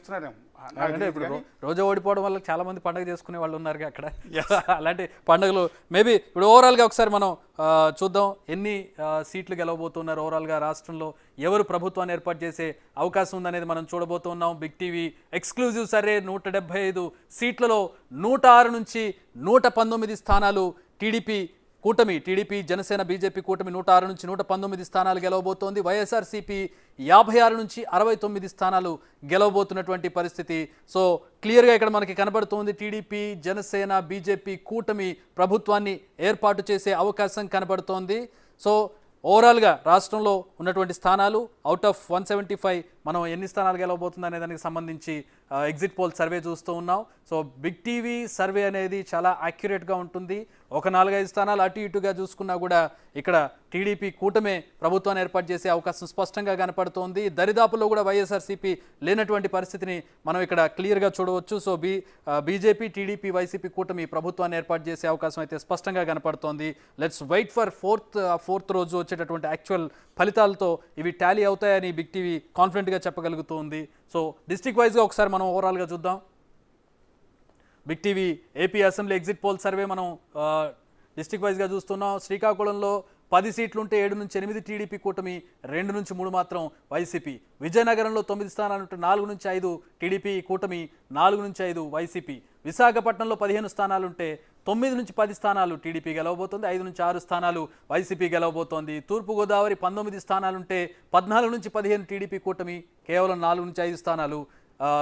చేస్తున్నారేమో. అంటే ఇప్పుడు రోజా ఓడిపోవడం వల్ల చాలా మంది పండుగ చేసుకునే వాళ్ళు ఉన్నారుగా అక్కడ. అలాంటి పండుగలు మేబీ ఇప్పుడు ఓవరాల్గా ఒకసారి మనం చూద్దాం ఎన్ని సీట్లు గెలవబోతున్నారు, ఓవరాల్గా రాష్ట్రంలో ఎవరు ప్రభుత్వాన్ని ఏర్పాటు చేసే అవకాశం ఉందనేది మనం చూడబోతున్నాం. బిగ్ టీవీ ఎక్స్క్లూజివ్ సర్వే 175 సీట్లలో 106 నుంచి 119 స్థానాలు టీడీపీ జనసేన బీజేపీ కూటమి 106 నుంచి 119 స్థానాలు గెలవబోతోంది. వైఎస్ఆర్సీపీ 56 నుంచి 69 స్థానాలు గెలవబోతున్నటువంటి పరిస్థితి. సో క్లియర్గా ఇక్కడ మనకి కనబడుతోంది టీడీపీ జనసేన బీజేపీ కూటమి ప్రభుత్వాన్ని ఏర్పాటు చేసే అవకాశం కనబడుతోంది. సో ఓవరాల్గా రాష్ట్రంలో ఉన్నటువంటి స్థానాలు అవుట్ ఆఫ్ 175 మనం ఎన్ని స్థానాలు గెలవబోతుంది అనే దానికి సంబంధించి ఎగ్జిట్ పోల్ సర్వే చూస్తూ ఉన్నాం. సో బిగ్ టీవీ సర్వే అనేది చాలా యాక్యురేట్గా ఉంటుంది. ఒక 4-5 స్థానాలు అటు ఇటుగా చూసుకున్నా కూడా ఇక్కడ టీడీపీ కూటమే ప్రభుత్వాన్ని ఏర్పాటు చేసే అవకాశం స్పష్టంగా కనపడుతోంది. దరిదాపుల్లో కూడా వైఎస్ఆర్సీపీ లేనటువంటి పరిస్థితిని మనం ఇక్కడ క్లియర్గా చూడవచ్చు. సో బీజేపీ టీడీపీ వైసీపీ కూటమి ప్రభుత్వాన్ని ఏర్పాటు చేసే అవకాశం అయితే స్పష్టంగా కనపడుతోంది. లెట్స్ వెయిట్ ఫర్ ఫోర్త్ రోజు వచ్చేటటువంటి యాక్చువల్ ఫలితాలతో ఇవి టాలీ అవుతాయని బిగ్ టీవీ కాన్ఫిడెంట్గా చెప్పగలుగుతుంది. సో డిస్ట్రిక్ట్ వైజ్గా ఒకసారి మనం ఓవరాల్గా చూద్దాం. Big TV AP assembly exit poll survey మనం డిస్ట్రిక్ట్ వైజ్గా చూస్తున్నాం. శ్రీకాకుళంలో 10 సీట్లుంటే 7 నుంచి 8 టీడీపీ కూటమి, 2 నుంచి 3 మాత్రం వైసీపీ. విజయనగరంలో 9 స్థానాలుంటే 4 నుంచి 5 టీడీపీ కూటమి, 4 నుంచి 5 వైసీపీ. విశాఖపట్నంలో 15 స్థానాలుంటే 9 నుంచి 10 స్థానాలు టీడీపీ గెలవబోతోంది, 5 నుంచి 6 స్థానాలు వైసీపీ గెలవబోతోంది. తూర్పుగోదావరి 19 స్థానాలుంటే 14 నుంచి 15 టీడీపీ కూటమి, కేవలం 4 నుంచి 5 స్థానాలు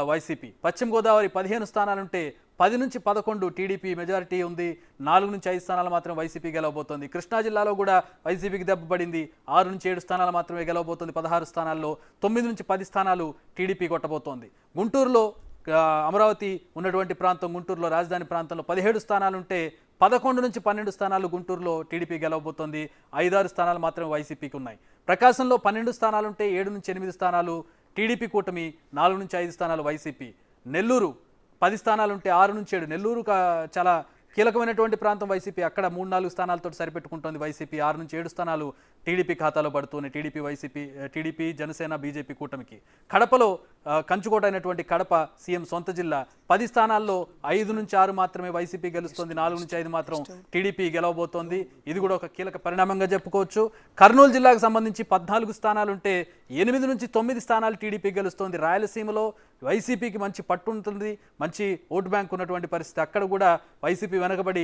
వైసీపీ. పశ్చిమ గోదావరి 15 స్థానాలుంటే 10 నుంచి 11 టీడీపీ మెజారిటీ ఉంది, 4 నుంచి 5 స్థానాలు మాత్రం వైసీపీ గెలవబోతోంది. కృష్ణా జిల్లాలో కూడా వైసీపీకి దెబ్బపడింది, 6 నుంచి 7 స్థానాలు మాత్రమే గెలవబోతోంది. 16 స్థానాల్లో 9 నుంచి 10 స్థానాలు టీడీపీ కొట్టబోతోంది. గుంటూరులో అమరావతి ఉన్నటువంటి ప్రాంతం, గుంటూరులో రాజధాని ప్రాంతంలో 17 స్థానాలుంటే 11 నుంచి 12 స్థానాలు గుంటూరులో టీడీపీ గెలవబోతోంది, 5-6 స్థానాలు మాత్రమే వైసీపీకి ఉన్నాయి. ప్రకాశంలో 12 స్థానాలుంటే 7 నుంచి 8 స్థానాలు టీడీపీ కూటమి, 4 నుంచి 5 స్థానాలు వైసీపీ. నెల్లూరు 10 స్థానాలుంటే 6 నుంచి 7, నెల్లూరు చాలా కీలకమైనటువంటి ప్రాంతం వైసీపీ, అక్కడ 3-4 స్థానాలతో సరిపెట్టుకుంటోంది వైసీపీ. 6 నుంచి 7 స్థానాలు టీడీపీ ఖాతాలో పడుతున్నాయి, టీడీపీ జనసేన బీజేపీ కూటమికి. కడపలో కంచుకోట అయినటువంటి కడప సీఎం సొంత జిల్లా, 10 స్థానాల్లో 5 నుంచి 6 మాత్రమే వైసీపీ గెలుస్తుంది, 4 నుంచి 5 మాత్రం టీడీపీ గెలవబోతోంది. ఇది కూడా ఒక కీలక పరిణామంగా చెప్పుకోవచ్చు. కర్నూలు జిల్లాకు సంబంధించి 14 స్థానాలుంటే 8 నుంచి 9 స్థానాలు టీడీపీ గెలుస్తోంది. రాయలసీమలో వైసీపీకి మంచి పట్టు ఉంటుంది, మంచి ఓటు బ్యాంక్ ఉన్నటువంటి పరిస్థితి, అక్కడ కూడా వైసీపీ వెనకబడి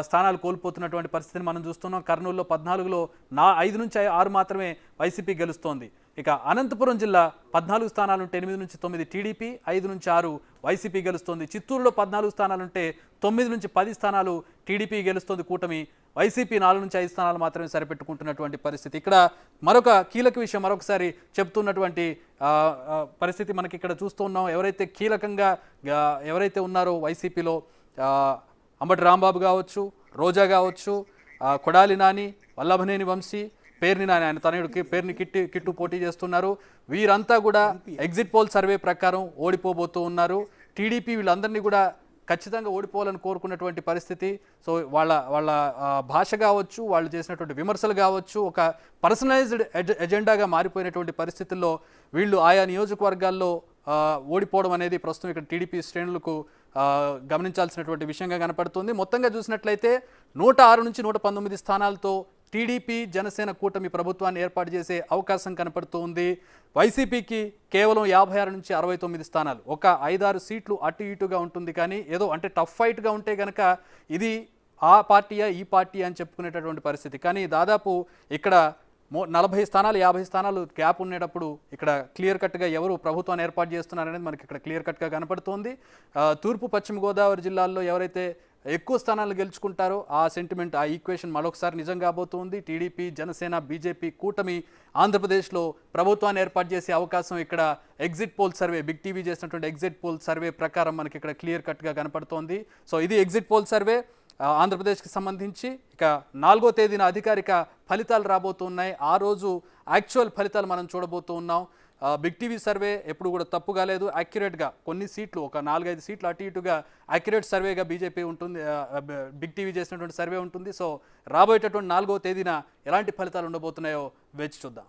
స్థానాలు కోల్పోతున్నటువంటి పరిస్థితిని మనం చూస్తున్నాం. కర్నూలులో 14లో 5 నుంచి 6 మాత్రమే వైసీపీ గెలుస్తోంది. ఇక అనంతపురం జిల్లా 14 స్థానాలుంటే 8 నుంచి 9 టీడీపీ, 5 నుంచి 6 వైసీపీ గెలుస్తోంది. చిత్తూరులో 14 స్థానాలుంటే 9 నుంచి 10 స్థానాలు టీడీపీ గెలుస్తోంది కూటమి, వైసీపీ 4 నుంచి 5 స్థానాలు మాత్రమే సరిపెట్టుకుంటున్నటువంటి పరిస్థితి. ఇక్కడ మరొక కీలక విషయం మరొకసారి చెప్తున్నటువంటి పరిస్థితి మనకి ఇక్కడ చూస్తూ ఉన్నాం. ఎవరైతే కీలకంగా ఎవరైతే ఉన్నారో వైసీపీలో అంబటి రాంబాబు కావచ్చు, రోజా కావచ్చు, కొడాలి నాని, వల్లభనేని వంశీ, పేర్ని నాని ఆయన తనయుడికి పేరుని కిట్టు పోటీ చేస్తున్నారు. వీరంతా కూడా ఎగ్జిట్ పోల్ సర్వే ప్రకారం ఓడిపోబోతూ ఉన్నారు. టీడీపీ వీళ్ళందరినీ కూడా ఖచ్చితంగా ఓడిపోవాలని కోరుకున్నటువంటి పరిస్థితి. సో వాళ్ళ భాష కావచ్చు, వాళ్ళు చేసినటువంటి విమర్శలు కావచ్చు, ఒక పర్సనలైజ్డ్ ఎజెండాగా మారిపోయినటువంటి పరిస్థితుల్లో వీళ్ళు ఆయా నియోజకవర్గాల్లో ఓడిపోవడం అనేది ప్రస్తుతం ఇక్కడ టీడీపీ శ్రేణులకు గమనించాల్సినటువంటి విషయంగా కనపడుతుంది. మొత్తంగా చూసినట్లయితే 106 నుంచి 119 స్థానాలతో టీడీపీ జనసేన కూటమి ప్రభుత్వాన్ని ఏర్పాటు చేసే అవకాశం కనపడుతుంది. వైసీపీకి కేవలం 56 నుంచి 69 స్థానాలు, ఒక 5-6 సీట్లు అటు ఇటుగా ఉంటుంది. కానీ ఏదో అంటే టఫ్ ఫైట్గా ఉంటే కనుక ఇది ఆ పార్టీయా ఈ పార్టీ అని చెప్పుకునేటటువంటి పరిస్థితి. కానీ దాదాపు ఇక్కడ 40 స్థానాలు 50 స్థానాలు గ్యాప్ ఉండేటప్పుడు ఇక్కడ క్లియర్ కట్గా ఎవరు ప్రభుత్వాన్ని ఏర్పాటు చేస్తున్నారనేది మనకి ఇక్కడ క్లియర్ కట్గా కనపడుతోంది. తూర్పు పశ్చిమ గోదావరి జిల్లాల్లో ఎవరైతే ఎక్కువ స్థానాలు గెలుచుకుంటారో ఆ సెంటిమెంట్, ఆ ఈక్వేషన్ మరొకసారి నిజం కాబోతుంది. టీడీపీ జనసేన బీజేపీ కూటమి ఆంధ్రప్రదేశ్లో ప్రభుత్వాన్ని ఏర్పాటు చేసే అవకాశం ఇక్కడ exit poll survey, big TV చేసినటువంటి ఎగ్జిట్ పోల్ సర్వే ప్రకారం మనకి ఇక్కడ క్లియర్ కట్గా కనపడుతోంది. సో ఇది ఎగ్జిట్ పోల్ సర్వే ఆంధ్రప్రదేశ్కి సంబంధించి. ఇక 4వ తేదీన అధికారిక ఫలితాలు రాబోతున్నాయి, ఆ రోజు యాక్చువల్ ఫలితాలు మనం చూడబోతూ ఉన్నాం. బిగ్ టీవీ సర్వే ఎప్పుడు కూడా తప్పు కాలేదు, యాక్యురేట్గా కొన్ని సీట్లు, ఒక 4-5 సీట్లు అటు ఇటుగా యాక్యురేట్ సర్వేగా బీజేపీ ఉంటుంది, బిగ్ టీవీ చేసినటువంటి సర్వే ఉంటుంది. సో రాబోయేటటువంటి 4వ తేదీన ఎలాంటి ఫలితాలు ఉండబోతున్నాయో వేచి చూద్దాం.